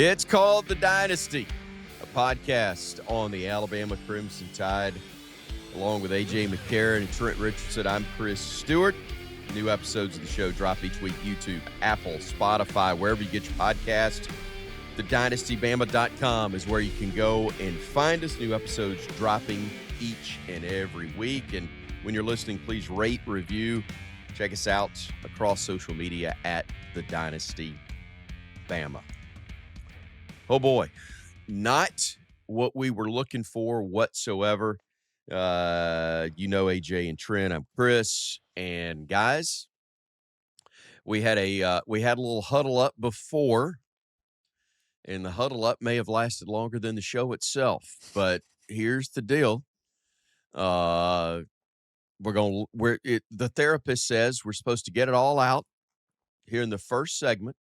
It's called The Dynasty, a podcast on the Alabama Crimson Tide. Along with AJ McCarron and Trent Richardson, I'm Chris Stewart. New episodes of the show drop each week, YouTube, Apple, Spotify, wherever you get your podcast. TheDynastyBama.com is where you can go and find us. New episodes dropping each and every week. And when you're listening, please rate, review, check us out across social media at The Dynasty Bama. Oh boy, not what we were looking for whatsoever. AJ and Trent, I'm Chris, and guys, we had a little huddle up before, and the huddle up may have lasted longer than the show itself. But here's the deal: the therapist says we're supposed to get it all out here in the first segment,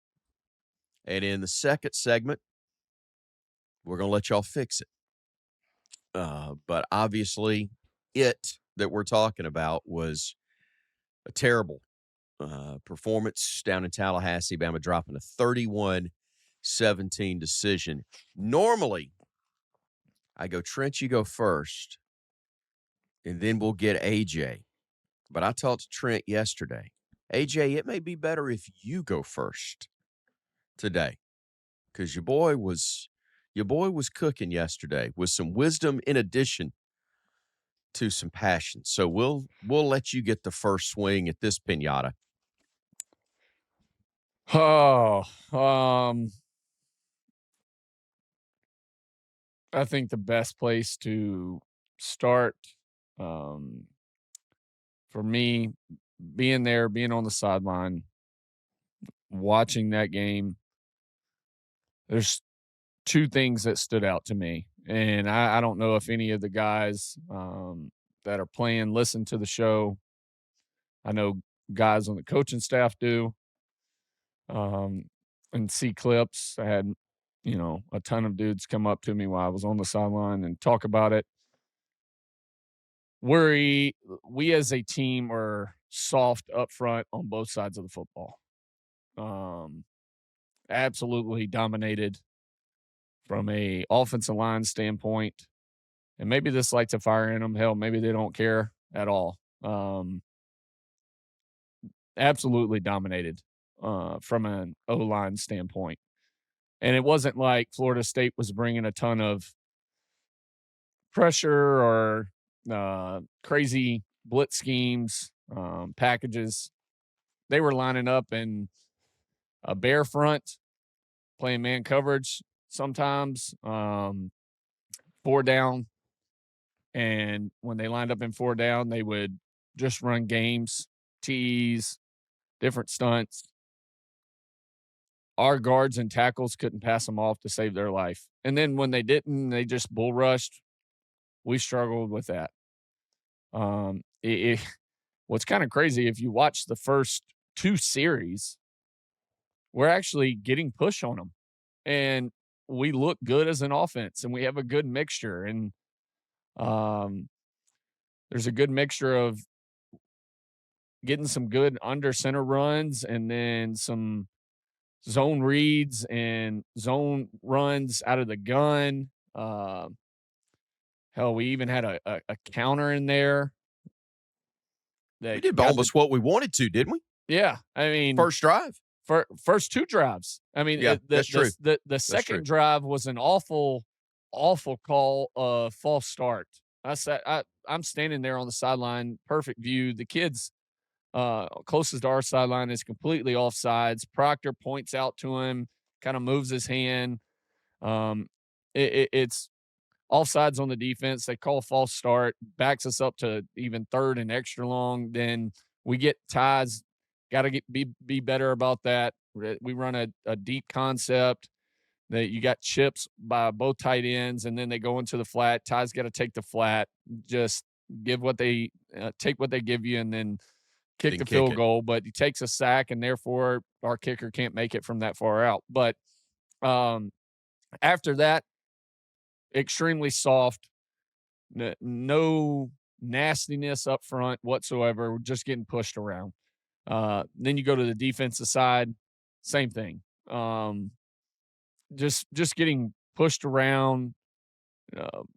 and in the second segment, we're gonna let y'all fix it. But obviously, that we're talking about was a terrible performance down in Tallahassee. Bama dropping a 31-17 decision. Normally, I go, Trent, you go first, and then we'll get AJ. But I talked to Trent yesterday. AJ, it may be better if you go first today, because your boy was cooking yesterday with some wisdom in addition to some passion. So we'll let you get the first swing at this pinata. I think the best place to start, for me, being there, being on the sideline, watching that game, there's two things that stood out to me. And I don't know if any of the guys that are playing listen to the show. I know guys on the coaching staff do. And see clips. I had, a ton of dudes come up to me while I was on the sideline and talk about it. We as a team are soft up front on both sides of the football. Absolutely dominated from a offensive line standpoint. And maybe this lights a fire in them. Hell, maybe they don't care at all. Absolutely dominated from an O-line standpoint. And it wasn't like Florida State was bringing a ton of pressure or crazy blitz schemes, packages. They were lining up in a bare front, playing man coverage sometimes, 4 down. And when they lined up in 4 down, they would just run games, tees, different stunts. Our guards and tackles couldn't pass them off to save their life. And then when they didn't, they just bull rushed. We struggled with that. What's kind of crazy, if you watch the first 2 series, we're actually getting push on them. And we look good as an offense, and we have a good mixture. And there's a good mixture of getting some good under center runs and then some zone reads and zone runs out of the gun. Hell, we even had a counter in there. We did almost what we wanted to, didn't we? Yeah. I mean, first drive. First 2 drives. I mean, yeah, that's true. The second drive was an awful call of false start. I'm standing there on the sideline, perfect view. The kids closest to our sideline is completely offsides. Proctor points out to him, kind of moves his hand. It's offsides on the defense. They call a false start, backs us up to even 3rd and extra long. Then we get ties. Got to be better about that. We run a deep concept that you got chips by both tight ends, and then they go into the flat. Ty's got to take the flat. Just give what they take what they give you, and then kick the field goal. But he takes a sack, and therefore our kicker can't make it from that far out. But after that, extremely soft, no nastiness up front whatsoever. We're just getting pushed around. Then you go to the defensive side, same thing. just getting pushed around.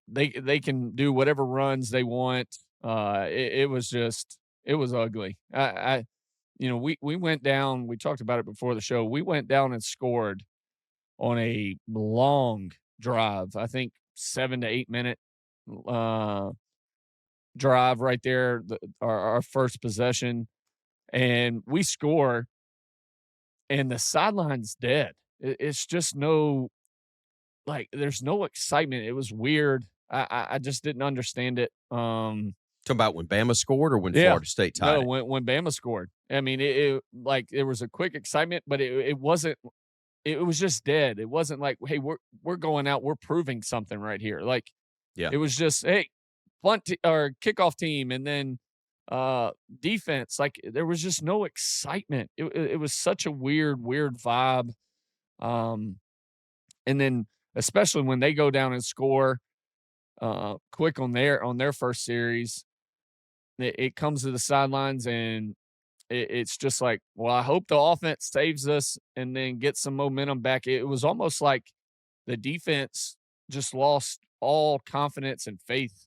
They can do whatever runs they want. It was ugly. We went down. We talked about it before the show. We went down and scored on a long drive. I think 7 to 8 minute uh, drive right there. Our first possession, and we score, and the sideline's dead. It's just no like there's no excitement. It was weird. I just didn't understand it. Talking about when Bama scored or when Yeah. Florida State tied No, it? when Bama scored. I mean, it like there was a quick excitement, but it wasn't it was just dead. It wasn't like, "Hey, we're going out, we're proving something right here." Like Yeah. it was just, "Hey, or kickoff team," and then defense. Like there was just no excitement. It was such a weird vibe. Um and then especially when they go down and score quick on their first series, it comes to the sidelines and it's just like, well, I hope the offense saves us and then get some momentum back. It was almost like the defense just lost all confidence and faith,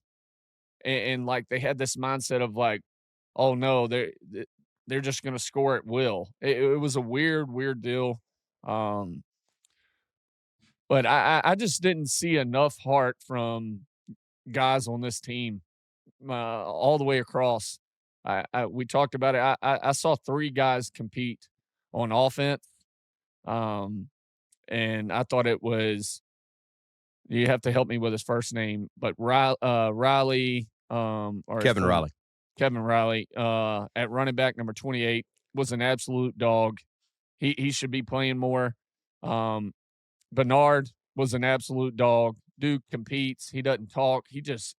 and like they had this mindset of like, oh no, they're just going to score at will. It was a weird deal. Um, but I just didn't see enough heart from guys on this team all the way across. We talked about it. I saw 3 guys compete on offense, um, and I thought it was you have to help me with his first name, but Riley, or his Kevin full Riley. Kevin Riley, at running back number 28 was an absolute dog. He should be playing more. Um, Bernard was an absolute dog. Dude competes. He doesn't talk. He just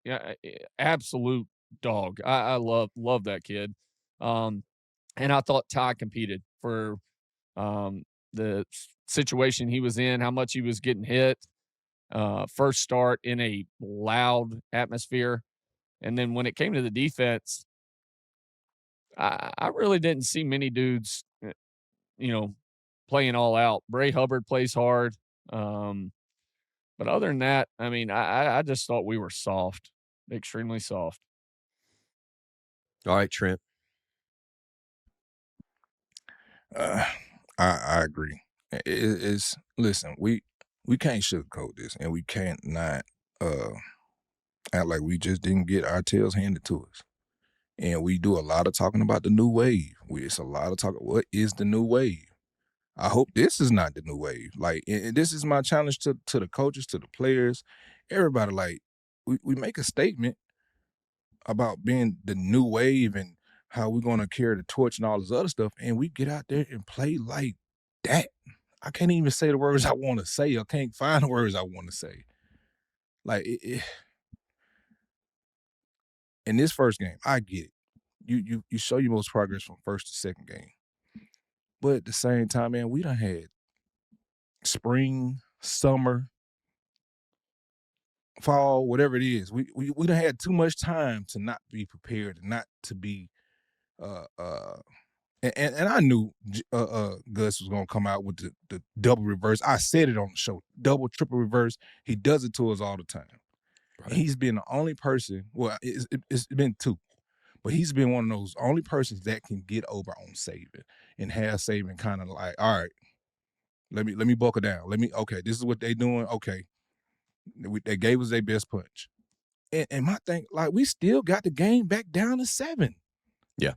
absolute dog. I love that kid. Um, and I thought Ty competed for the situation he was in, how much he was getting hit. First start in a loud atmosphere, and then when it came to the defense, I really didn't see many dudes, you know, playing all out. Bray Hubbard plays hard. Um, But other than that, I mean, I just thought we were soft, extremely soft. All right, Trent. Uh, I agree. It's listen, we can't sugarcoat this, and we can't not act like we just didn't get our tails handed to us. And we do a lot of talking about the new wave. It's a lot of talk. What is the new wave? I hope this is not the new wave. Like, and this is my challenge to the coaches, to the players, everybody. Like, we make a statement about being the new wave and how we're gonna carry the torch and all this other stuff, and we get out there and play like that. I can't even say the words I want to say. I can't find the words I want to say. Like in this first game, I get it. You show your most progress from first to second game, but at the same time, man, we done had spring, summer, fall, whatever it is. We done had too much time to not be prepared and not to be uh uh and I knew Gus was gonna come out with the double reverse. I said it on the show, double, triple reverse. He does it to us all the time. Right. He's been the only person. Well, it's been 2, but he's been one of those only persons that can get over on Saban and have Saban kind of like, all right, let me buckle down. Okay, this is what they doing. Okay, they gave us their best punch, and my thing, like, we still got the game back down to 7. Yeah.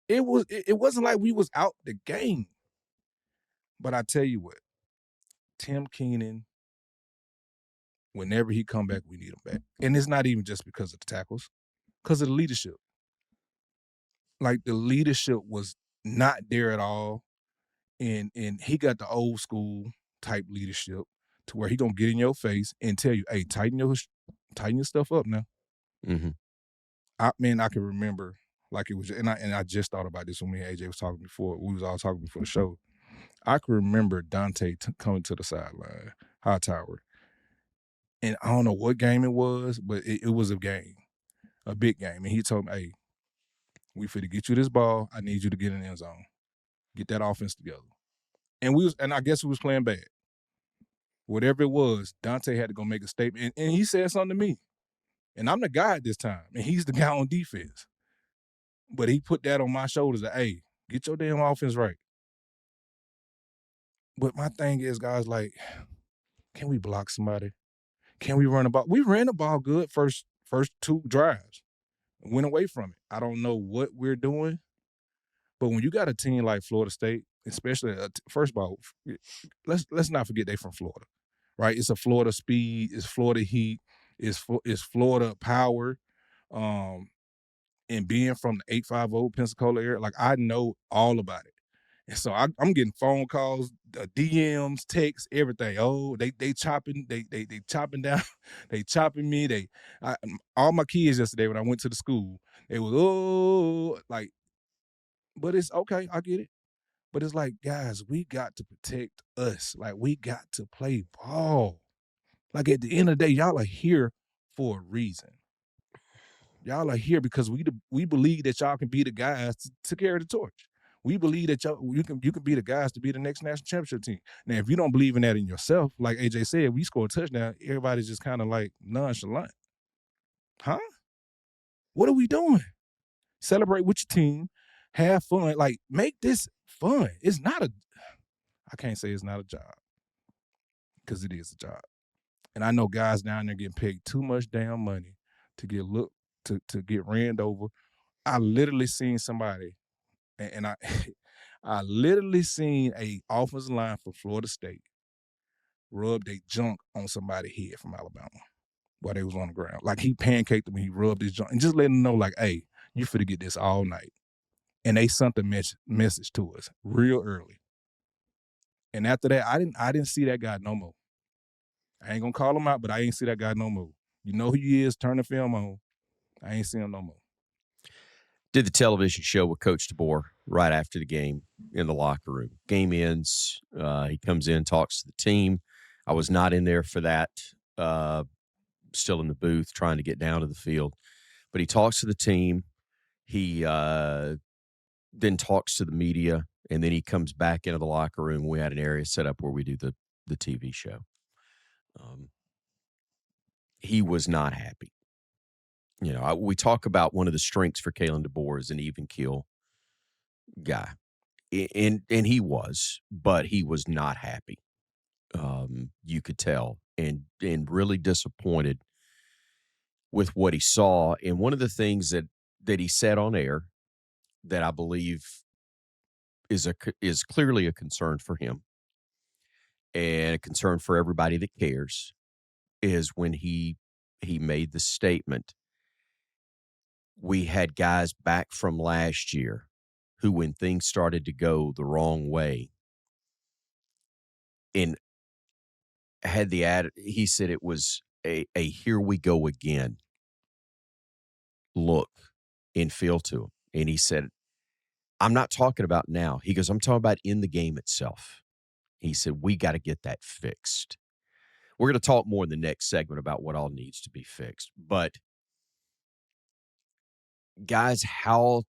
It wasn't like we was out the game. But I tell you what, Tim Keenan, whenever he come back, we need him back. And it's not even just because of the tackles, because of the leadership. Like, the leadership was not there at all. And he got the old school type leadership to where he gonna get in your face and tell you, hey, tighten your stuff up now. Mm-hmm. I can remember like it was, and I just thought about this when me and AJ was talking before. We was all talking before the show. I can remember Dante coming to the sideline, Hightower, and I don't know what game it was, but it was a game, a big game, and he told me, "Hey, we finna get you this ball. I need you to get in the end zone, get that offense together." And I guess we was playing bad, whatever it was, Dante had to go make a statement. And he said something to me. And I'm the guy at this time. And he's the guy on defense. But he put that on my shoulders that, hey, get your damn offense right. But my thing is, guys, like, can we block somebody? Can we run the ball? We ran the ball good first 2 drives. Went away from it. I don't know what we're doing. But when you got a team like Florida State, especially first of all, let's not forget they from Florida, right? It's a Florida speed, it's Florida heat, it's Florida power, and being from the 850 Pensacola area, like I know all about it. And so I'm getting phone calls, DMs, texts, everything. Oh, they chopping, they chopping down, they chopping me. All my kids yesterday when I went to the school, they was like. But it's okay, I get it. But it's like, guys, we got to protect us. Like, we got to play ball. Like, at the end of the day, y'all are here for a reason. Y'all are here because we believe that y'all can be the guys to carry the torch. We believe that you can be the guys to be the next national championship team. Now, if you don't believe in that in yourself, like AJ said, we score a touchdown, everybody's just kind of like nonchalant. Huh? What are we doing? Celebrate with your team. Have fun. Like, make this fun. It's not I can't say it's not a job because it is a job. And I know guys down there getting paid too much damn money to get to get ran over. I literally seen somebody, and I I literally seen a offensive line for Florida State rub their junk on somebody's head from Alabama while they was on the ground. Like he pancaked them and he rubbed his junk and just letting them know, like, hey, you finna get this all night. And they sent a message to us real early. And after that, I didn't see that guy no more. I ain't gonna call him out, but I ain't see that guy no more. You know who he is, turn the film on. I ain't see him no more. Did the television show with Coach DeBoer right after the game in the locker room. Game ends. He comes in, talks to the team. I was not in there for that. Still in the booth trying to get down to the field. But he talks to the team. He then talks to the media, and then he comes back into the locker room. We had an area set up where we do the TV show. He was not happy. You know, we talk about one of the strengths for Kalen DeBoer is an even keel guy, and he was, but he was not happy. You could tell, and really disappointed with what he saw. And one of the things that he said on air that I believe is clearly a concern for him and a concern for everybody that cares is when he made the statement. We had guys back from last year who, when things started to go the wrong way, and had he said it was a here we go again look and feel to him. And he said, I'm not talking about now. He goes, I'm talking about in the game itself. He said, we got to get that fixed. We're going to talk more in the next segment about what all needs to be fixed. But guys, how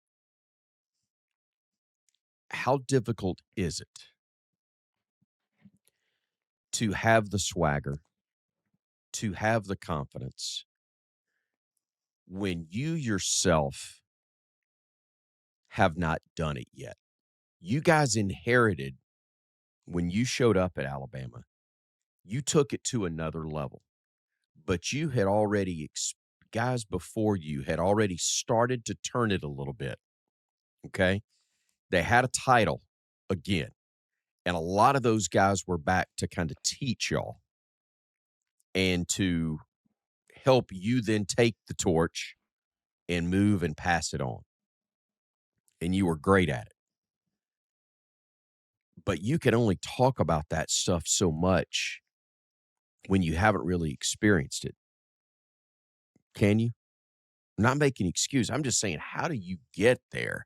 difficult is it to have the swagger, to have the confidence when you yourself have not done it yet? You guys inherited when you showed up at Alabama, you took it to another level, but you had already, guys before you had already started to turn it a little bit. Okay. They had a title again. And a lot of those guys were back to kind of teach y'all and to help you then take the torch and move and pass it on. And you were great at it. But you can only talk about that stuff so much when you haven't really experienced it. Can you? I'm not making an excuse. I'm just saying, how do you get there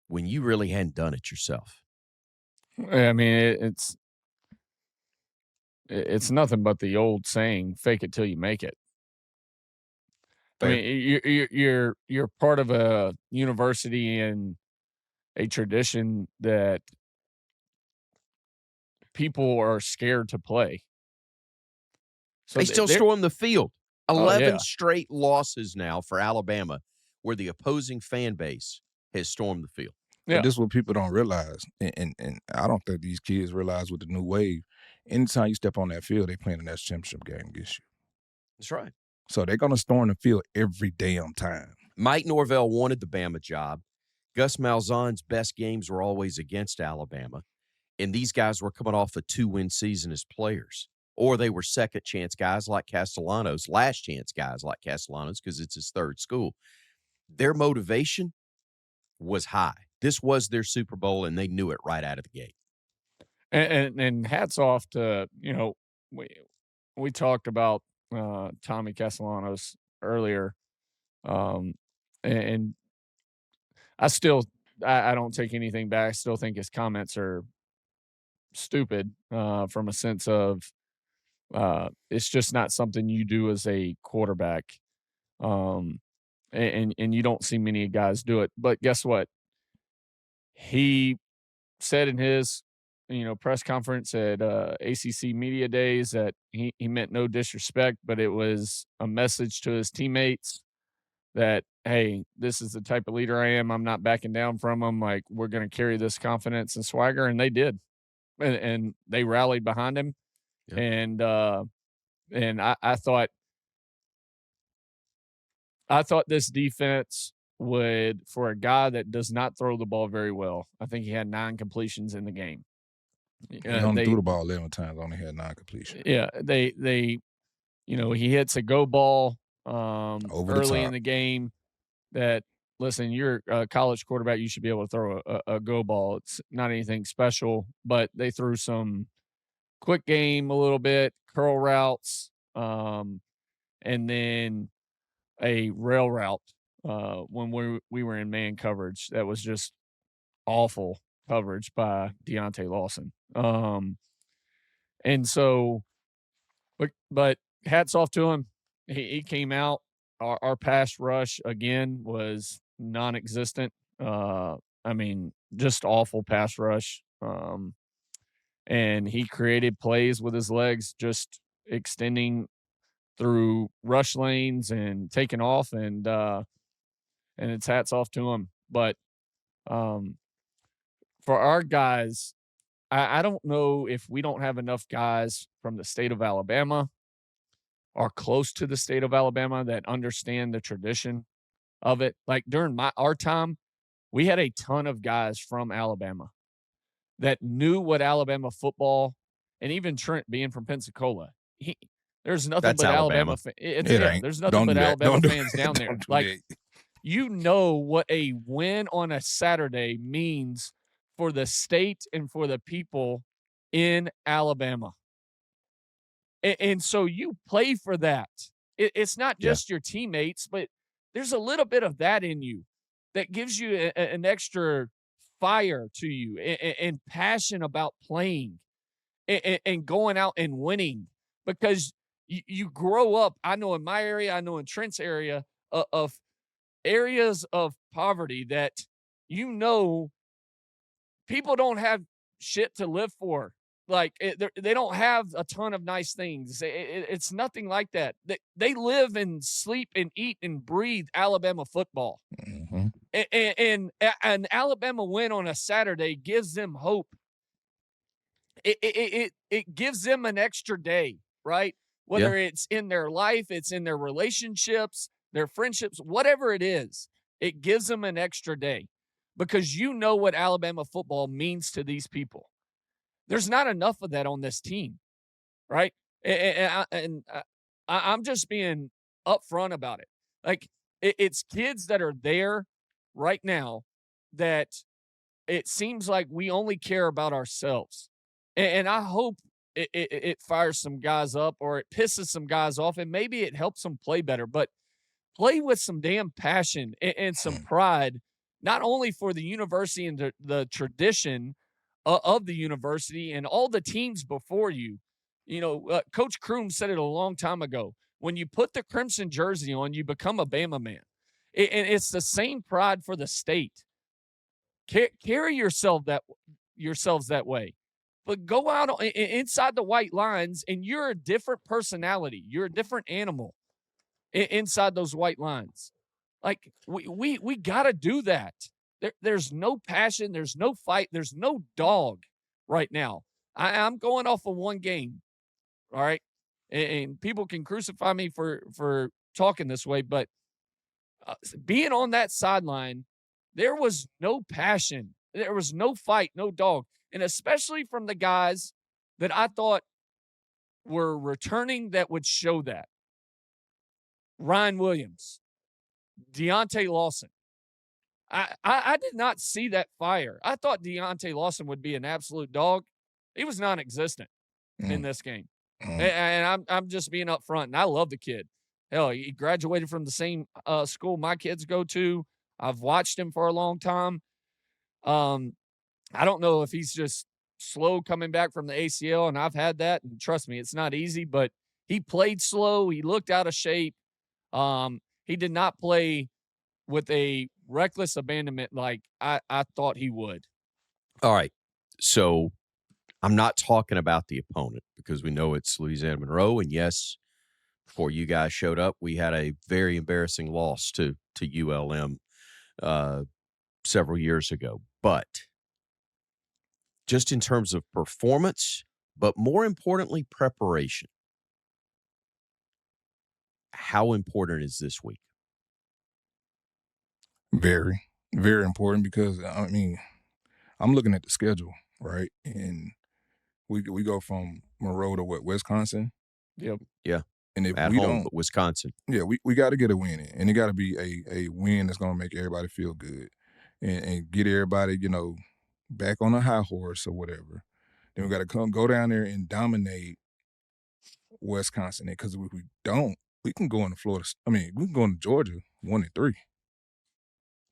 when you really hadn't done it yourself? I mean, it's nothing but the old saying, "Fake it till you make it." Fair. I mean, you're part of a university and a tradition that people are scared to play. So They still they're storm the field. Oh, 11 yeah. straight losses now for Alabama where the opposing fan base has stormed the field. Yeah. But this is what people don't realize, and I don't think these kids realize with the new wave, anytime you step on that field, they playing the national championship game against you. That's right. So they're going to storm the field every damn time. Mike Norvell wanted the Bama job. Gus Malzahn's best games were always against Alabama. And these guys were coming off a 2-win season as players. Or they were second-chance guys like Castellanos, last-chance guys like Castellanos because it's his third school. Their motivation was high. This was their Super Bowl, and they knew it right out of the gate. And hats off to, we talked about Tommy Castellanos earlier. And I don't take anything back. I still think his comments are stupid from a sense of it's just not something you do as a quarterback. And you don't see many guys do it. But guess what? He said in his press conference at ACC Media Days that he meant no disrespect, but it was a message to his teammates that, hey, this is the type of leader I am. I'm not backing down from them. Like, we're going to carry this confidence and swagger, and they did. And they rallied behind him. Yeah. And I thought this defense would, for a guy that does not throw the ball very well, I think he had 9 completions in the game. He only threw the ball 11 times, only had 9 completions. Yeah, he hits a go ball early in the game that, listen, you're a college quarterback, you should be able to throw a go ball. It's not anything special, but they threw some quick game a little bit, curl routes, and then a rail route when we were in man coverage. That was just awful coverage by Deontay Lawson. And so, but hats off to him. He came out. Our pass rush, again, was non-existent. Just awful pass rush. And he created plays with his legs, just extending through rush lanes and taking off, and it's hats off to him. But for our guys, I don't know if we don't have enough guys from the state of Alabama or close to the state of Alabama that understand the tradition of it. Like during our time, we had a ton of guys from Alabama that knew what Alabama football, and even Trent being from Pensacola, there's nothing but Alabama. There's nothing but Alabama fans down there. Like, what a win on a Saturday means for the state and for the people in Alabama. And so you play for that. It's not just your teammates, but there's a little bit of that in you that gives you an extra fire to you and passion about playing and going out and winning, because you grow up. I know in my area, I know in Trent's area, of areas of poverty that people don't have shit to live for. Like, they don't have a ton of nice things. It's nothing like that. They live and sleep and eat and breathe Alabama football. Mm-hmm. And an Alabama win on a Saturday gives them hope. It gives them an extra day, right? Whether it's in their life, it's in their relationships, their friendships, whatever it is, it gives them an extra day, because what Alabama football means to these people. There's not enough of that on this team, right? And I'm just being upfront about it. Like, it's kids that are there right now that it seems like we only care about ourselves. And I hope it fires some guys up, or it pisses some guys off, and maybe it helps them play better. But play with some damn passion and some pride, not only for the university and the tradition of the university and all the teams before you. Coach Kroom said it a long time ago. When you put the crimson jersey on, you become a Bama man. And it's the same pride for the state. Carry yourselves that way. but go out inside the white lines, and you're a different personality. You're a different animal inside those white lines. Like, we got to do that. There's no passion. There's no fight. There's no dog right now. I'm going off of one game, all right? And people can crucify me for talking this way, but being on that sideline, there was no passion. There was no fight, no dog. And especially from the guys that I thought were returning that would show that. Ryan Williams, Deontay Lawson. I did not see that fire. I thought Deontay Lawson would be an absolute dog. He was non-existent in this game. And I'm just being upfront, and I love the kid. Hell, he graduated from the same school my kids go to. I've watched him for a long time. I don't know if he's just slow coming back from the ACL, and I've had that, and trust me, it's not easy, but he played slow. He looked out of shape. He did not play with a reckless abandonment like I thought he would. All right. So I'm not talking about the opponent because we know it's Louisiana Monroe. And yes, before you guys showed up, we had a very embarrassing loss to ULM several years ago. But just in terms of performance, but more importantly, preparation, how important is this week? Very, very important because, I mean, I'm looking at the schedule, right? And we go from Monroe to Wisconsin? Yep. Yeah. And if At we home, don't, but Wisconsin. yeah, we got to get a win in. And it got to be a win that's going to make everybody feel good and get everybody, back on a high horse or whatever. Then we got to go down there and dominate Wisconsin. Because if we don't, we can go into Florida. I mean, we can go into Georgia 1-3.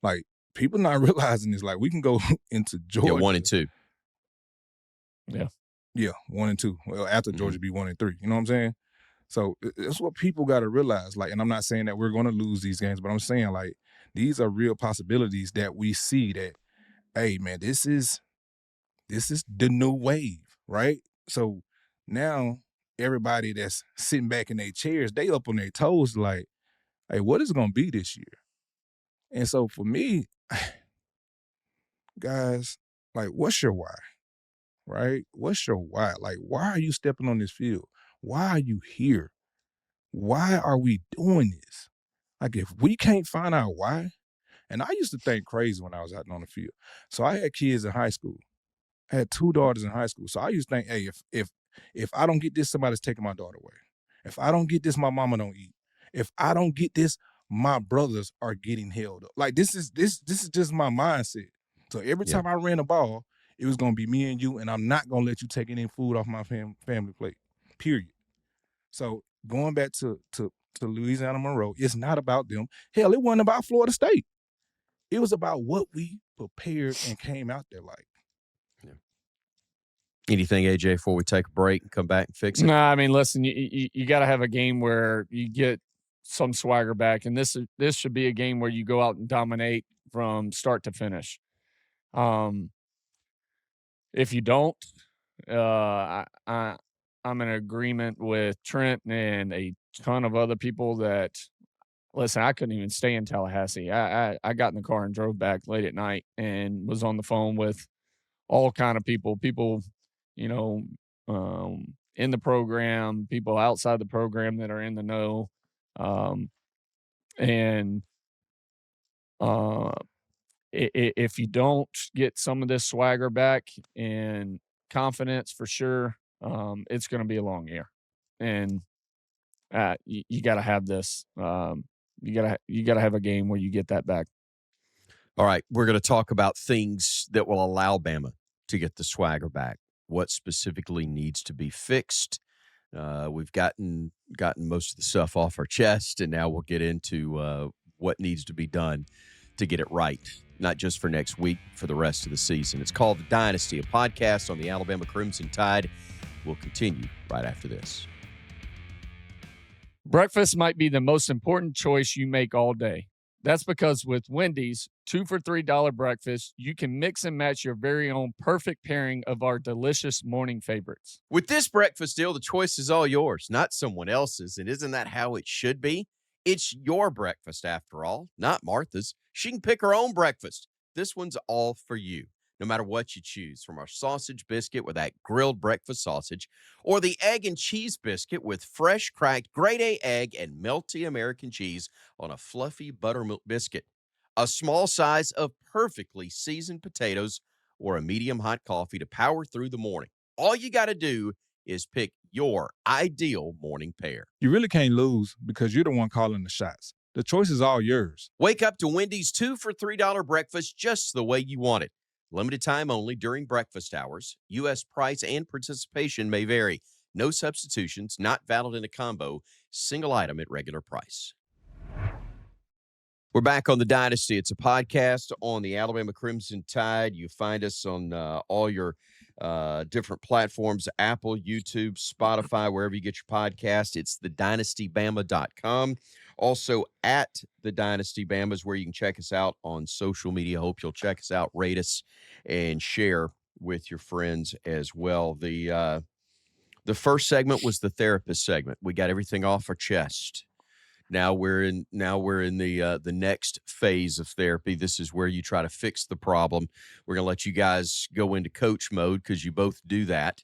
Like, people not realizing this. Like, we can go into Georgia. Yeah, 1-2. Yeah. Yeah, 1-2. Well, after Georgia be 1-3. You know what I'm saying? So that's what people got to realize. Like, and I'm not saying that we're going to lose these games, but I'm saying, like, these are real possibilities that we see that, hey, man, this is the new wave, right? So now everybody that's sitting back in their chairs, they up on their toes like, hey, what is it going to be this year? And so for me, guys, like, what's your why, right? What's your why? Like, why are you stepping on this field? Why are you here? Why are we doing this? Like, if we can't find out why, and I used to think crazy when I was out on the field. So I had kids in high school. I had 2 daughters in high school. So I used to think, hey, if I don't get this, somebody's taking my daughter away. If I don't get this, my mama don't eat. If I don't get this, my brothers are getting held up. Like, this is just my mindset. So every time I ran a ball, it was gonna be me and you, and I'm not gonna let you take any food off my family plate. Period. So going back to Louisiana Monroe, it's not about them. Hell, it wasn't about Florida State. It was about what we prepared and came out there like. Yeah. Anything, AJ, before we take a break and come back and fix it? No, I mean, listen, you got to have a game where you get some swagger back, and this should be a game where you go out and dominate from start to finish. If you don't, I'm in agreement with Trent and a ton of other people that, listen, I couldn't even stay in Tallahassee. I got in the car and drove back late at night and was on the phone with all kind of people, in the program, people outside the program that are in the know. If you don't get some of this swagger back and confidence for sure, it's going to be a long year. And you got to have this. You got to have a game where you get that back. All right, we're going to talk about things that will allow Bama to get the swagger back. What specifically needs to be fixed? We've gotten most of the stuff off our chest, and now we'll get into what needs to be done to get it right, not just for next week, for the rest of the season. It's called The Dynasty, a podcast on the Alabama Crimson Tide. We'll continue right after this. Breakfast might be the most important choice you make all day. That's because with Wendy's 2 for $3 breakfast, you can mix and match your very own perfect pairing of our delicious morning favorites. With this breakfast deal, the choice is all yours, not someone else's. And isn't that how it should be? It's your breakfast, after all, not Martha's. She can pick her own breakfast. This one's all for you, no matter what you choose, from our sausage biscuit with that grilled breakfast sausage, or the egg and cheese biscuit with fresh cracked grade A egg and melty American cheese on a fluffy buttermilk biscuit, a small size of perfectly seasoned potatoes, or a medium hot coffee to power through the morning. All you got to do is pick your ideal morning pair. You really can't lose because you're the one calling the shots. The choice is all yours. Wake up to Wendy's 2 for $3 breakfast just the way you want it. Limited time only during breakfast hours. U.S. price and participation may vary. No substitutions, not valid in a combo. Single item at regular price. We're back on The Dynasty. It's a podcast on the Alabama Crimson Tide. You find us on all your different platforms, Apple, YouTube, Spotify, wherever you get your podcast. It's thedynastybama.com. Also at The Dynasty Bama is where you can check us out on social media. Hope you'll check us out, rate us, and share with your friends as well. The first segment was the therapist segment. We got everything off our chest. Now we're in the next phase of therapy. This is where you try to fix the problem. We're going to let you guys go into coach mode because you both do that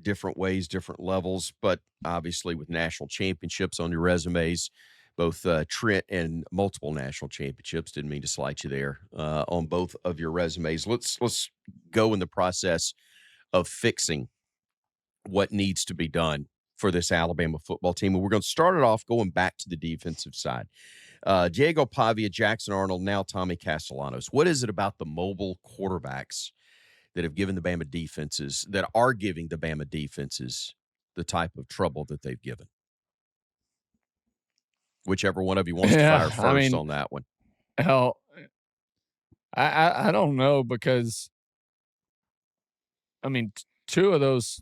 different ways, different levels, but obviously with national championships on your resumes, both Trent and multiple national championships. Didn't mean to slight you there on both of your resumes. Let's go in the process of fixing what needs to be done for this Alabama football team. And we're going to start it off going back to the defensive side. Diego Pavia, Jackson Arnold, now Tommy Castellanos. What is it about the mobile quarterbacks that have given the Bama defenses, that are giving the Bama defenses the type of trouble that they've given? Whichever one of you wants to fire first on that one. Hell, I don't know, because, I mean, two of those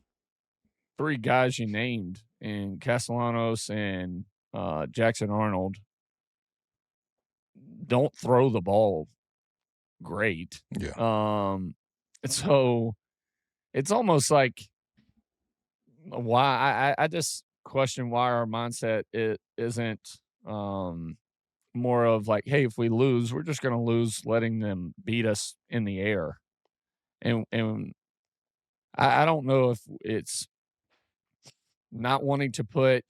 three guys you named, in Castellanos and Jackson Arnold, don't throw the ball great. Yeah. So it's almost like, why I just question why our mindset isn't more of like, hey, if we lose, we're just going to lose letting them beat us in the air. And I don't know if it's not wanting to put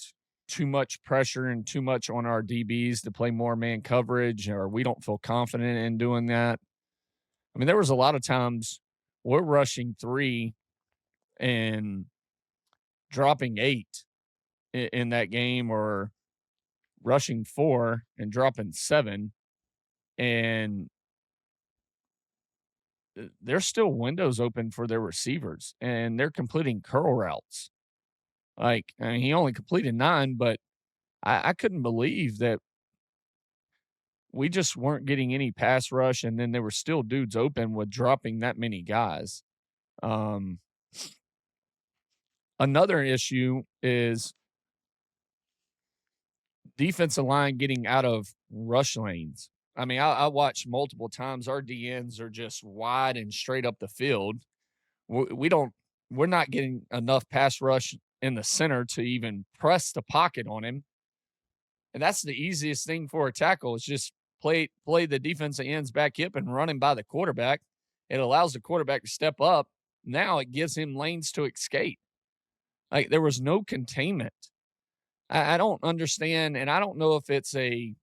too much pressure and too much on our DBs to play more man coverage, or we don't feel confident in doing that. I mean, there was a lot of times we're rushing 3 and dropping 8 in that game, or rushing 4 and dropping 7, and there's still windows open for their receivers, and they're completing curl routes. Like, I mean, he only completed 9, but I couldn't believe that we just weren't getting any pass rush, and then there were still dudes open with dropping that many guys. Another issue is defensive line getting out of rush lanes. I mean, I watched multiple times. Our DNs are just wide and straight up the field. We're not getting enough pass rush in the center to even press the pocket on him. And that's the easiest thing for a tackle, is just play the defensive ends back hip and run him by the quarterback. It allows the quarterback to step up. Now it gives him lanes to escape. Like, there was no containment. I don't understand, and I don't know if it's and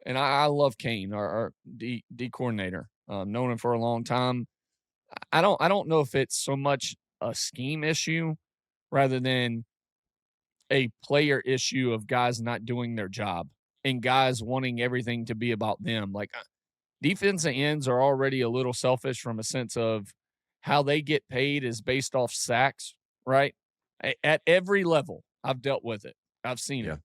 I love Kane, our D coordinator. Known him for a long time. I don't know if it's so much a scheme issue rather than a player issue of guys not doing their job and guys wanting everything to be about them. Like, defensive ends are already a little selfish from a sense of how they get paid is based off sacks, right? At every level, I've dealt with it. I've seen it.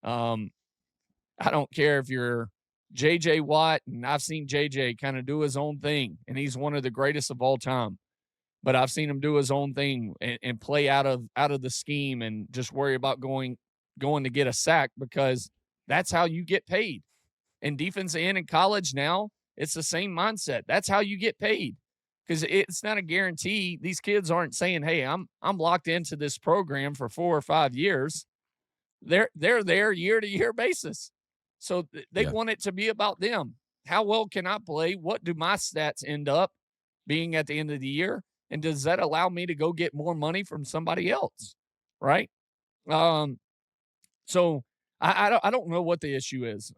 I don't care if you're J.J. Watt, and I've seen J.J. kind of do his own thing, and he's one of the greatest of all time. But I've seen him do his own thing and play out of the scheme and just worry about going to get a sack because That's how you get paid. In defense and in college now, it's the same mindset. That's how you get paid, because it's not a guarantee. These kids aren't saying, "Hey, I'm locked into this program for 4 or 5 years." They're there year to year basis. So they want it to be about them. How well can I play? What do my stats end up being at the end of the year? And does that allow me to go get more money from somebody else? Right. So I don't know what the issue is.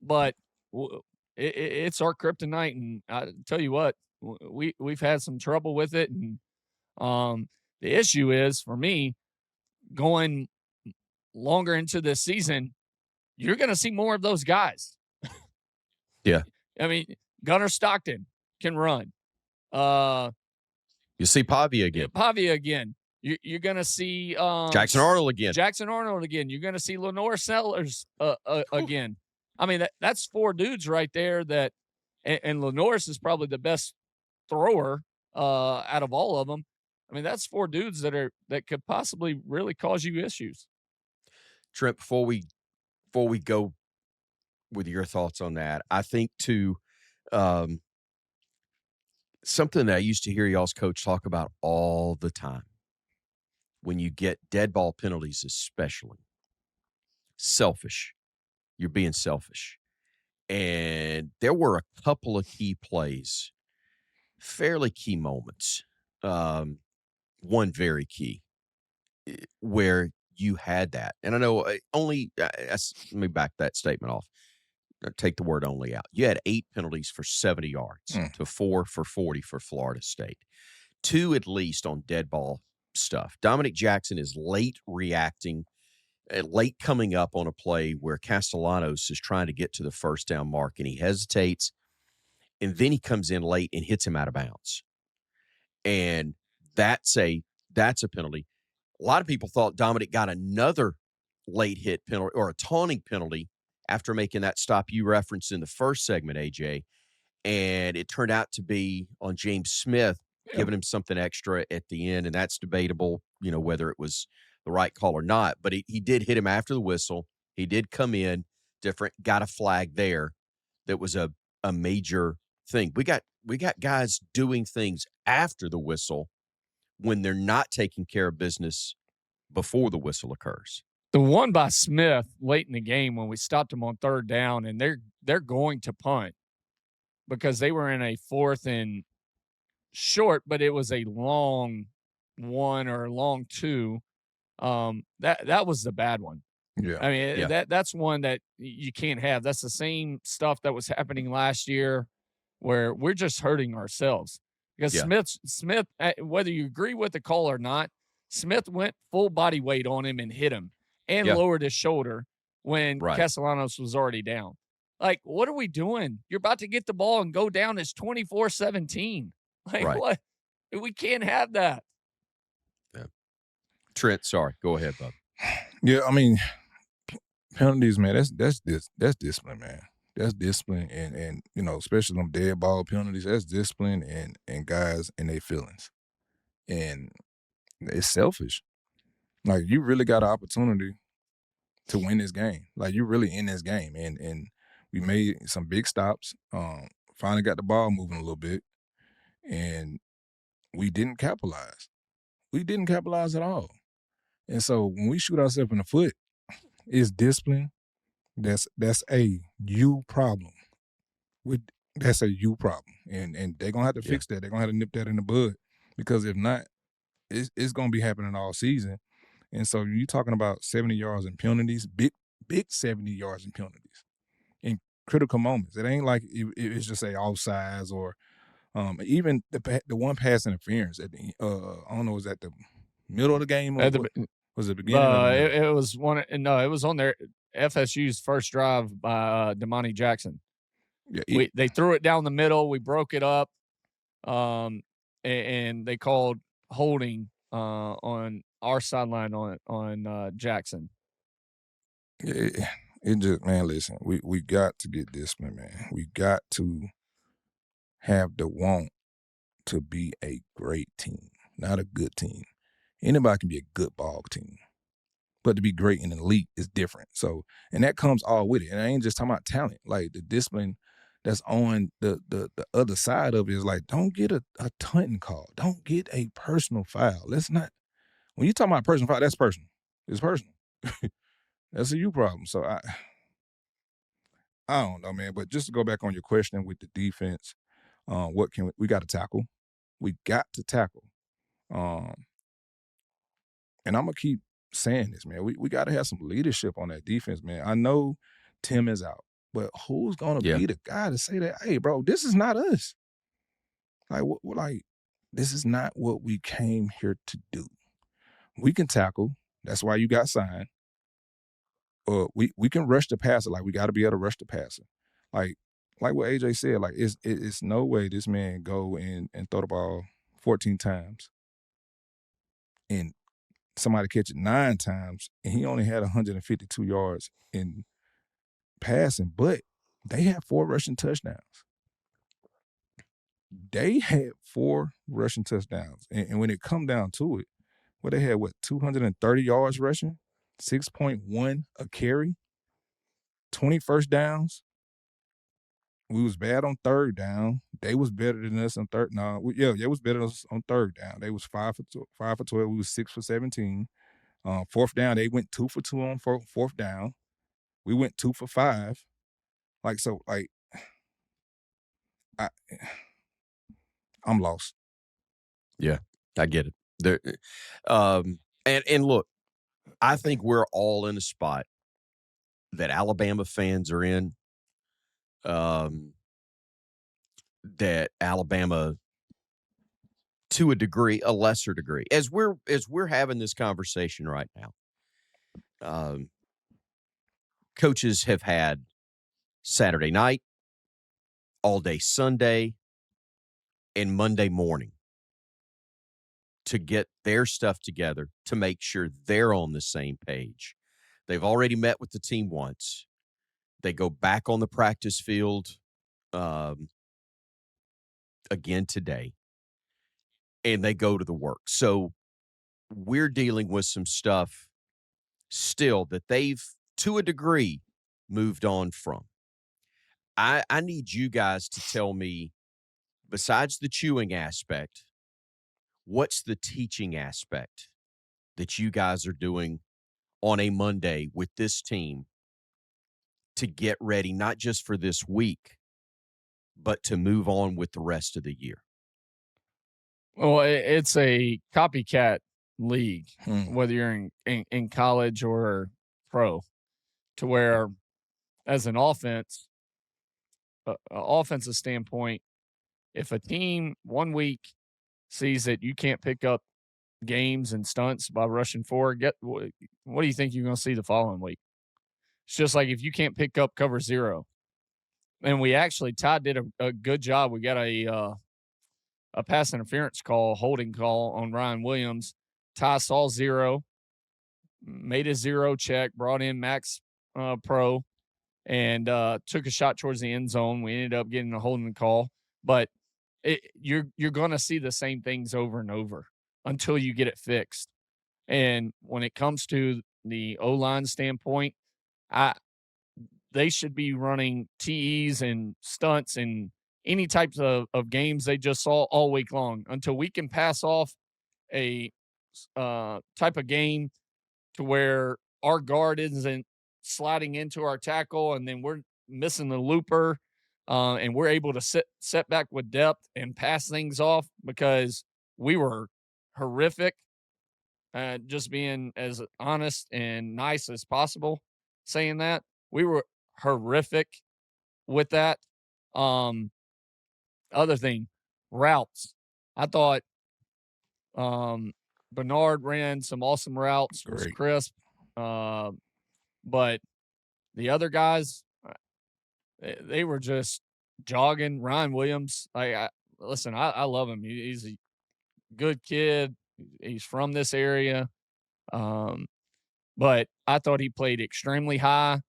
But it's our kryptonite, and I tell you what, we've had some trouble with it. And the issue is, for me, going longer into this season, you're going to see more of those guys. Yeah. I mean, Gunnar Stockton can run. You see Pavia again. Pavia again. You're going to see Jackson Arnold again. Jackson Arnold again. You're going to see Lenore Sellers again. I mean, that's 4 dudes right there that, and Lenore's is probably the best thrower out of all of them. I mean, that's 4 dudes that could possibly really cause you issues. Trent, before we go with your thoughts on that, I think too, something that I used to hear y'all's coach talk about all the time, when you get dead ball penalties, especially selfish. You're being selfish. And there were a couple of key plays, fairly key moments. One very key where you had that. And I know let me back that statement off. Take the word only out. You had 8 penalties for 70 yards to 4 for 40 for Florida State. 2 at least on dead ball stuff. Dominic Jackson is late reacting, late coming up on a play where Castellanos is trying to get to the first down mark, and he hesitates, and then he comes in late and hits him out of bounds. And that's a penalty. A lot of people thought Dominic got another late hit penalty or a taunting penalty after making that stop you referenced in the first segment, AJ, and it turned out to be on James Smith, giving him something extra at the end, and that's debatable, whether it was the right call or not, but he did hit him after the whistle. He did come in different, got a flag there. That was a major thing. We got guys doing things after the whistle when they're not taking care of business before the whistle occurs. The one by Smith late in the game when we stopped them on 3rd down, and they're going to punt because they were in a 4th and short, but it was a long 1 or a long 2. That was the bad one. Yeah. I mean, that's one that you can't have. That's the same stuff that was happening last year where we're just hurting ourselves because Smith, whether you agree with the call or not, Smith went full body weight on him and hit him and lowered his shoulder when Castellanos was already down. Like, what are we doing? You're about to get the ball and go down. It's 24-17. Like, what? We can't have that. Yeah. Trent, sorry. Go ahead, bud. Yeah, I mean, penalties, man, that's discipline, man. That's discipline, and especially them dead ball penalties, that's discipline and guys and their feelings. And it's selfish. Like, you really got an opportunity to win this game. Like, you're really in this game. And we made some big stops, finally got the ball moving a little bit, and we didn't capitalize. We didn't capitalize at all. And so when we shoot ourselves in the foot, it's discipline. That's a you problem. That's a you problem. And they're going to have to fix that. They're going to have to nip that in the bud, because if not, it's going to be happening all season. And so you're talking about 70 yards in penalties, big 70 yards in penalties in critical moments. It ain't like it's just a offsides or even the one pass interference at the I don't know, was that the middle of the game or was it the beginning? It was one. No, it was on their FSU's first drive by Damani Jackson. Yeah, they threw it down the middle. We broke it up, and they called holding on our sideline on Jackson. It just, man, listen, we got to get discipline, man. We got to have the want to be a great team, not a good team. Anybody can be a good ball team, But to be great and elite is different. So, and that comes all with it. And I ain't just talking about talent. Like the discipline that's on the other side of it is like, don't get a taunting call. Don't get a personal foul. Let's not. When you talk about personal foul, that's personal. It's personal. That's a you problem. So I don't know, man. But just to go back on your question with the defense, what can we got to tackle? We got to tackle. And I'm gonna keep saying this, man. We got to have some leadership on that defense, man. I know Tim is out, but who's gonna Yeah. be the guy to say that? Hey, bro, this is not us. Like this is not what we came here to do. We can tackle. That's why you got signed. We can rush the passer. Like we got to be able to rush the passer. Like what AJ said. Like it's no way this man go and throw the ball 14 times and somebody catch it 9 times, and he only had 152 yards in passing, but they had 4 rushing touchdowns. They had 4 rushing touchdowns. And when it come down to it, they had, 230 yards rushing, 6.1 a carry, 20 first downs. We was bad on third down. They was better than us on third. No, they was better than us on third down. They was 5 for 12. We was 6 for 17. Fourth down, they went 2 for 2 on fourth down. We went 2 for 5. I'm lost. Yeah, I get it. There, and look, I think we're all in a spot that Alabama fans are in. That Alabama, to a degree, a lesser degree, as we're having this conversation right now. Coaches have had Saturday night, all day Sunday, and Monday morning to get their stuff together to make sure they're on the same page. They've already met with the team once. They go back on the practice field again today, and they go to the work. So we're dealing with some stuff still that they've, to a degree, moved on from. I need you guys to tell me, besides the chewing aspect, what's the teaching aspect that you guys are doing on a Monday with this team to get ready, not just for this week, but to move on with the rest of the year? Well, it's a copycat league, whether you're in college or pro, to where as an offensive standpoint, if a team 1 week sees that you can't pick up games and stunts by rushing forward, what do you think you're going to see the following week? It's just like if you can't pick up cover 0. And Ty did a good job. We got a pass interference holding call on Ryan Williams. Ty saw 0, made a 0 check, brought in Max Pro, and took a shot towards the end zone. We ended up getting a holding call. But you're going to see the same things over and over until you get it fixed. And when it comes to the O-line standpoint, they should be running TEs and stunts and any types of games they just saw all week long until we can pass off a type of game to where our guard isn't sliding into our tackle and then we're missing the looper and we're able to set back with depth and pass things off, because we were horrific, just being as honest and nice as possible saying that. We were horrific with that. Other thing, routes. I thought Bernard ran some awesome routes, was crisp. But the other guys, they were just jogging. Ryan Williams, I love him. He's a good kid. He's from this area. But I thought he played extremely high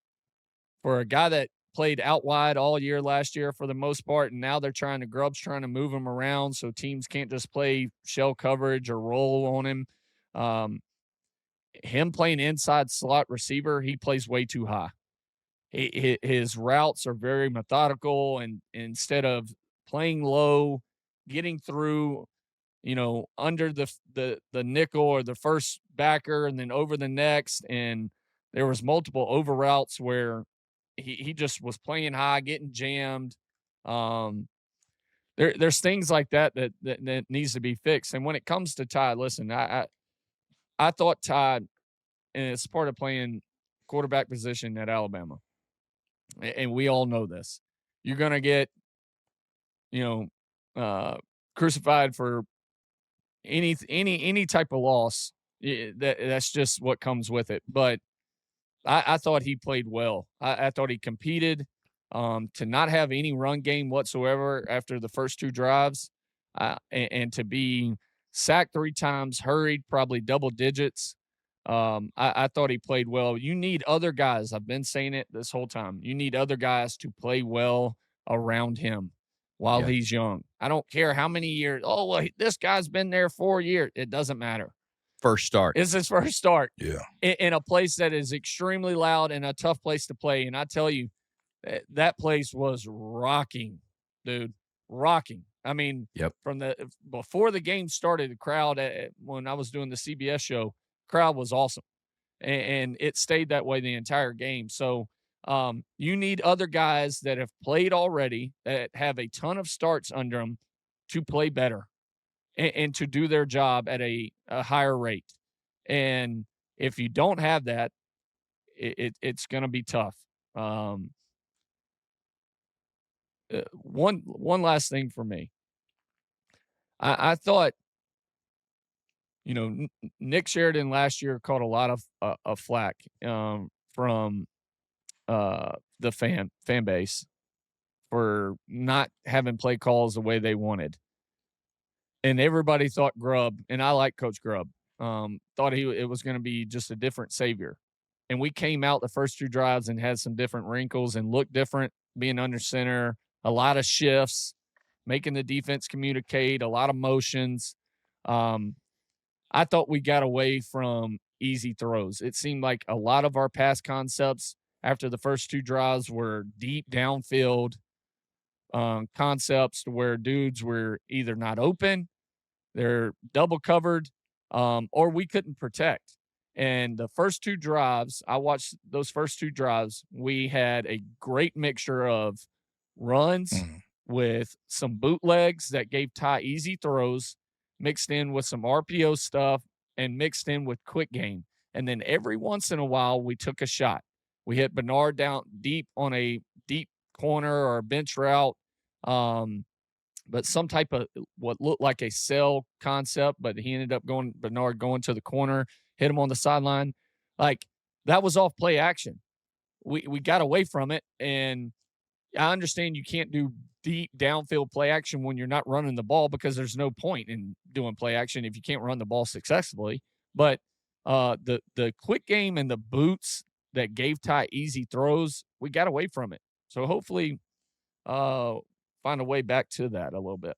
for a guy that played out wide all year last year for the most part, and now Grubb's trying to move him around so teams can't just play shell coverage or roll on him. him playing inside slot receiver, he plays way too high. His routes are very methodical, and instead of playing low, getting through, under the nickel or the first backer and then over the next, and there was multiple over routes where he just was playing high, getting jammed. There's things like that needs to be fixed. And when it comes to Ty, listen, I thought Ty, and it's part of playing quarterback position at Alabama, and we all know this. You're gonna get, crucified for any type of loss. That's just what comes with it. But I thought he played well. I thought he competed. To not have any run game whatsoever after the first 2 drives, and to be sacked 3 times, hurried probably double digits. I thought he played well. You need other guys. I've been saying it this whole time. You need other guys to play well around him while Yeah. he's young. I don't care how many years. Oh, well, this guy's been there 4 years. It doesn't matter. First start. It's his first start Yeah. in a place that is extremely loud and a tough place to play. And I tell you, that place was rocking, dude, rocking. I mean, Yep. before the game started, the crowd when I was doing the CBS show, crowd was awesome, and it stayed that way the entire game. So you need other guys that have played already, that have a ton of starts under them, to play better and to do their job at a higher rate. And if you don't have that, it's going to be tough. One last thing for me. I thought, Nick Sheridan last year caught a lot of flack from the fan base for not having play calls the way they wanted. And everybody thought Grubb, and I like Coach Grubb, thought it was going to be just a different savior. And we came out the first 2 drives and had some different wrinkles and looked different, being under center, a lot of shifts, making the defense communicate, a lot of motions. I thought we got away from easy throws. It seemed like a lot of our pass concepts after the first 2 drives were deep downfield concepts, to where dudes were either not open, they're double covered, or we couldn't protect. And the first 2 drives, I watched those first 2 drives, we had a great mixture of runs with some bootlegs that gave Ty easy throws, mixed in with some RPO stuff, and mixed in with quick game. And then every once in a while, we took a shot. We hit Bernard down deep on a deep corner or a bench route, but some type of what looked like a sell concept, but he ended up Bernard going to the corner, hit him on the sideline. Like, that was off play action. We got away from it, and I understand you can't do deep downfield play action when you're not running the ball, because there's no point in doing play action if you can't run the ball successfully. But the quick game and the boots that gave Ty easy throws, we got away from it. So hopefully find a way back to that a little bit.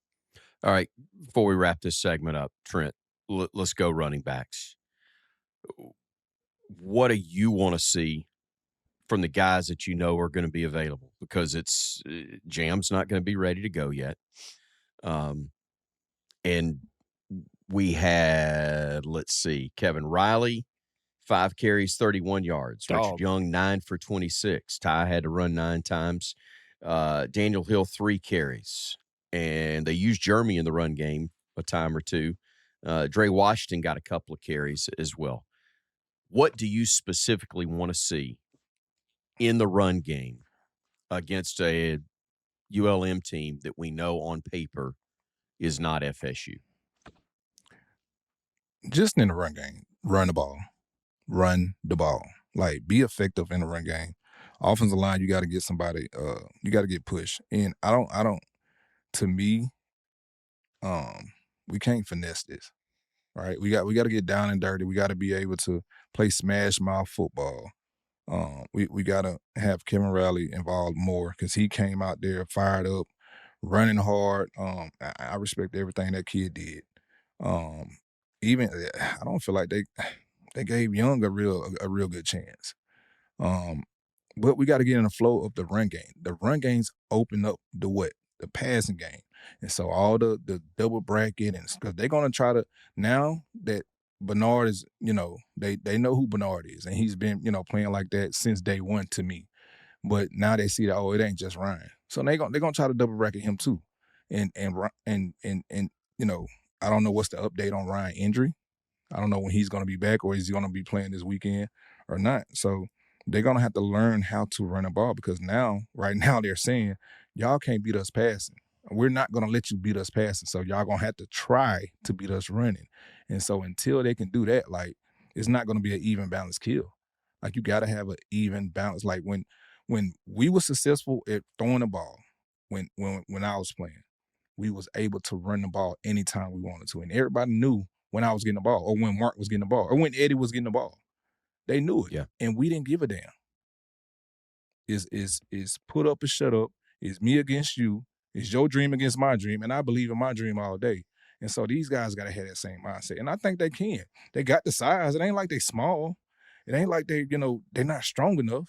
All right. Before we wrap this segment up, Trent, let's go running backs. What do you want to see from the guys that you know are going to be available? Because it's Jam's not going to be ready to go yet. And we had, let's see, Kevin Riley, 5 carries, 31 yards. Richard Young, 9 for 26. Ty had to run 9 times. Daniel Hill, 3 carries. And they used Jeremy in the run game a time or two. Dre Washington got a couple of carries as well. What do you specifically want to see in the run game against a ULM team that we know on paper is not FSU? Just in the run game, run the ball. Like, be effective in the run game. Offensive line, you got to get somebody. You got to get pushed. And I don't. To me, we can't finesse this, right? We got to get down and dirty. We got to be able to play smash mouth football. We got to have Kevin Riley involved more, because he came out there fired up, running hard. I respect everything that kid did. Even I don't feel like they gave Young a real good chance. But we got to get in the flow of the run game. The run games open up the passing game, and so all the double bracket and because they're gonna try to now that Bernard is, they know who Bernard is, and he's been playing like that since day one to me. But now they see that it ain't just Ryan, so they're gonna try to double bracket him too, and I don't know what's the update on Ryan injury. I don't know when he's going to be back or is he going to be playing this weekend or not. So they're going to have to learn how to run a ball because right now they're saying, y'all can't beat us passing. We're not going to let you beat us passing. So y'all going to have to try to beat us running. And so until they can do that, it's not going to be an even balanced kill. You got to have an even balance. When we were successful at throwing the ball, when I was playing, we was able to run the ball anytime we wanted to. And everybody knew when I was getting the ball or when Mark was getting the ball or when Eddie was getting the ball. They knew it. Yeah. And we didn't give a damn. Is put up or shut up. It's me against you. It's your dream against my dream. And I believe in my dream all day. And so these guys got to have that same mindset. And I think they can. They got the size. It ain't like they small. It ain't like they're not strong enough.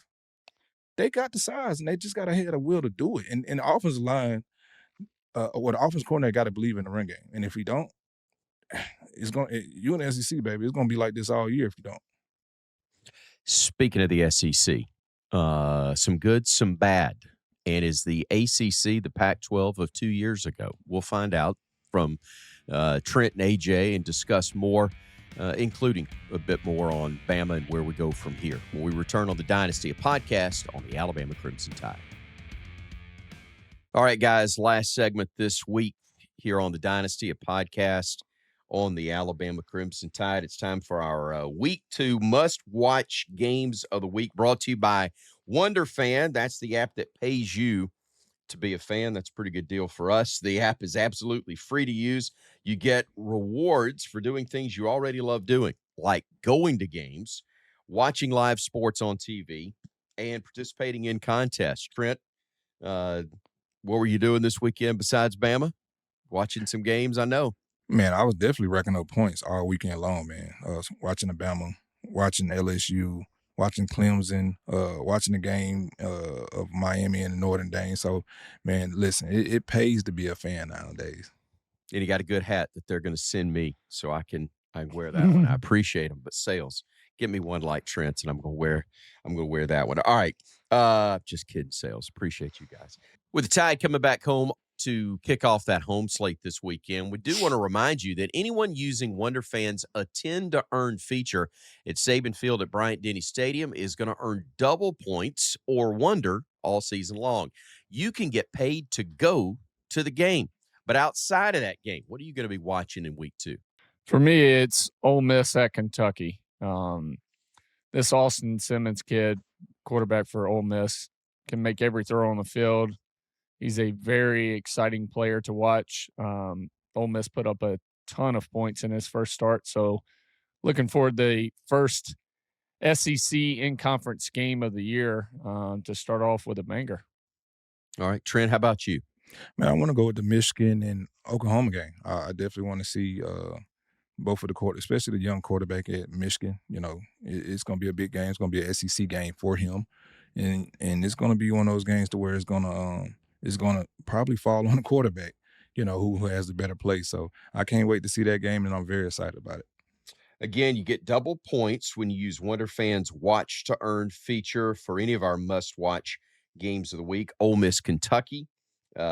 They got the size and they just got to have the will to do it. And the offensive line, the offense coordinator got to believe in the run game. And if he don't, you in the SEC, baby, it's gonna be like this all year if you don't. Speaking of the SEC, some good, some bad. And is the ACC the Pac-12 of 2 years ago? We'll find out from Trent and AJ and discuss more, including a bit more on Bama and where we go from here when we return on the Dynasty, a podcast on the Alabama Crimson Tide. All right, guys, last segment this week here on the Dynasty, a podcast on the Alabama Crimson Tide. It's time for our Week 2 must-watch games of the week, brought to you by Wonder Fan. That's the app that pays you to be a fan. That's a pretty good deal for us. The app is absolutely free to use. You get rewards for doing things you already love doing, like going to games, watching live sports on TV, and participating in contests. Trent, what were you doing this weekend besides Bama? Watching some games, I know. Man, I was definitely racking up points all weekend long, man. Watching Alabama, watching LSU, watching Clemson, watching the game of Miami and Notre Dame. So, man, listen, it pays to be a fan nowadays. And you got a good hat that they're going to send me so I can wear that one. I appreciate them, but sales, get me one like Trent's, and I'm going to wear that one. All right, just kidding, sales. Appreciate you guys. With the Tide coming back home to kick off that home slate this weekend, we do want to remind you that anyone using Wonder Fan's Attend to Earn feature at Saban Field at Bryant-Denny Stadium is going to earn double points or Wonder all season long. You can get paid to go to the game. But outside of that game, what are you going to be watching in Week 2? For me, it's Ole Miss at Kentucky. This Austin Simmons kid, quarterback for Ole Miss, can make every throw on the field. He's a very exciting player to watch. Ole Miss put up a ton of points in his first start, so looking forward to the first SEC in-conference game of the year to start off with a banger. All right, Trent, how about you? Man, I want to go with the Michigan and Oklahoma game. I definitely want to see both of the especially the young quarterback at Michigan. It's going to be a big game. It's going to be an SEC game for him, and it's going to be one of those games to where it's going to probably fall on the quarterback, who has the better play. So I can't wait to see that game, and I'm very excited about it. Again, you get double points when you use Wonder Fan's Watch to Earn feature for any of our must-watch games of the week. Ole Miss, Kentucky,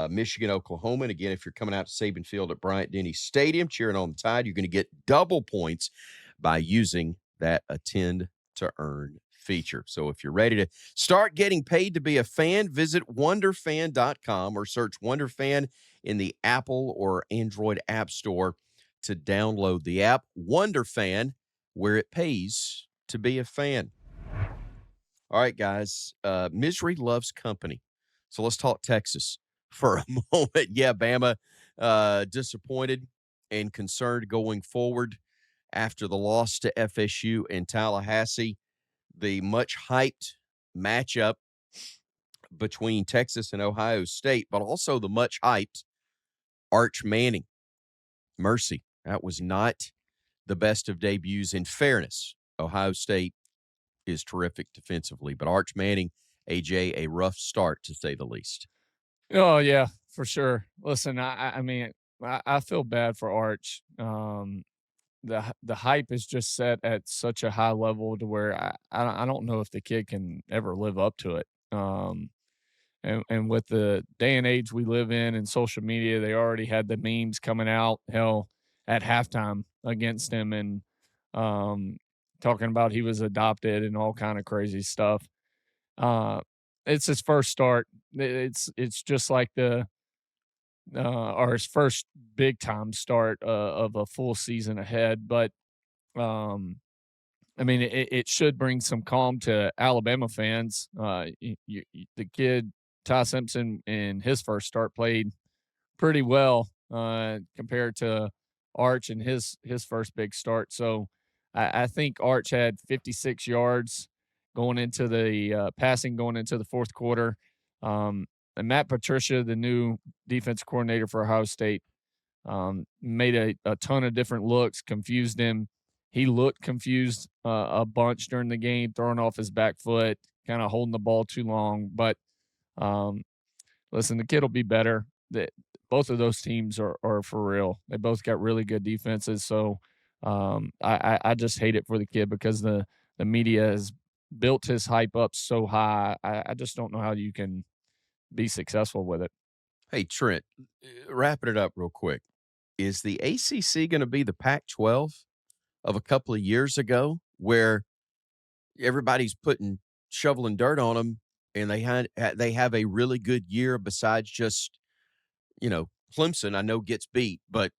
Michigan, Oklahoma. And again, if you're coming out to Saban Field at Bryant-Denny Stadium cheering on the Tide, you're going to get double points by using that Attend to Earn feature. So if you're ready to start getting paid to be a fan, visit wonderfan.com or search WonderFan in the Apple or Android App Store to download the app. WonderFan, where it pays to be a fan. All right, guys. Misery loves company. So let's talk Texas for a moment. Yeah, Bama disappointed and concerned going forward after the loss to FSU and Tallahassee. The much hyped matchup between Texas and Ohio State, but also the much hyped Arch Manning. Mercy. That was not the best of debuts. In fairness, Ohio State is terrific defensively, but Arch Manning, AJ, a rough start to say the least. Oh yeah, for sure. Listen, I mean, I feel bad for Arch. The hype is just set at such a high level to where I don't know if the kid can ever live up to it. And with the day and age we live in and social media, they already had the memes coming out, hell, at halftime against him and um, talking about he was adopted and all kind of crazy stuff. Uh, it's his first start. It's just like or his first big time start of a full season ahead. But um, I mean, it should bring some calm to Alabama fans. The kid Ty Simpson in his first start played pretty well compared to Arch in his first big start. So I think Arch had 56 yards going into the passing going into the fourth quarter. And Matt Patricia, the new defense coordinator for Ohio State, made a ton of different looks, confused him. He looked confused a bunch during the game, throwing off his back foot, kind of holding the ball too long. But um, listen, the kid will be better. Both of those teams are for real. They both got really good defenses. So I just hate it for the kid because the media has built his hype up so high. I just don't know how you can be successful with it. Hey, Trent, wrapping it up real quick. Is the ACC going to be the Pac-12 of a couple of years ago where everybody's shoveling dirt on them and they have a really good year besides just, Clemson, I know gets beat, but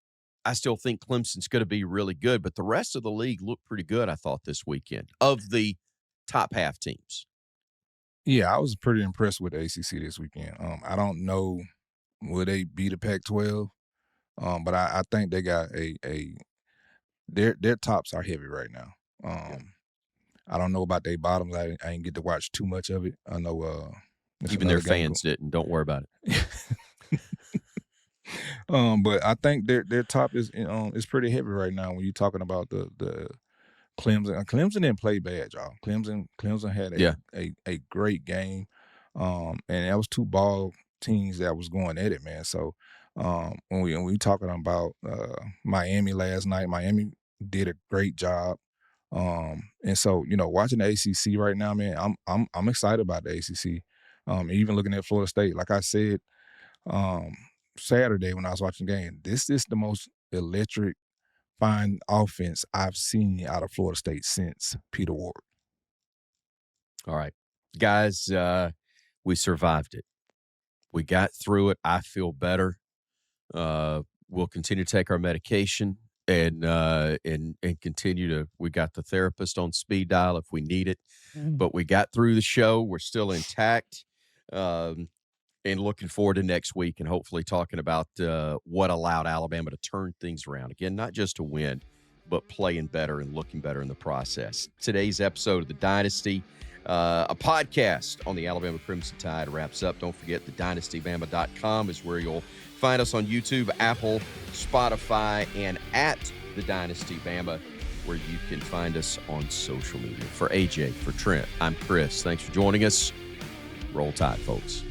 I still think Clemson's going to be really good. But the rest of the league looked pretty good, I thought, this weekend of the top half teams. Yeah, I was pretty impressed with the ACC this weekend. I don't know will they beat the Pac-12, but I think they got their tops are heavy right now. I don't know about their bottoms. I didn't get to watch too much of it. I know even their fans didn't. Don't worry about it. But I think their top is pretty heavy right now when you're talking about the Clemson. Clemson didn't play bad, y'all. Clemson had a great game, and that was two ball teams that was going at it, man. So when we talking about Miami last night, Miami did a great job. And so watching the ACC right now, man, I'm excited about the ACC. Even looking at Florida State, like I said Saturday when I was watching the game, this is the most electric fine offense I've seen out of Florida State since Peter Ward. All right, guys, we survived it. We got through it. I feel better. We'll continue to take our medication and continue to. We got the therapist on speed dial if we need it, but we got through the show. We're still intact, and looking forward to next week and hopefully talking about what allowed Alabama to turn things around again, not just to win, but playing better and looking better in the process. Today's episode of The Dynasty, a podcast on the Alabama Crimson Tide, wraps up. Don't forget thedynastybama.com is where you'll find us on YouTube, Apple, Spotify, and at The Dynasty Bama, where you can find us on social media. For AJ, for Trent, I'm Chris. Thanks for joining us. Roll Tide, folks.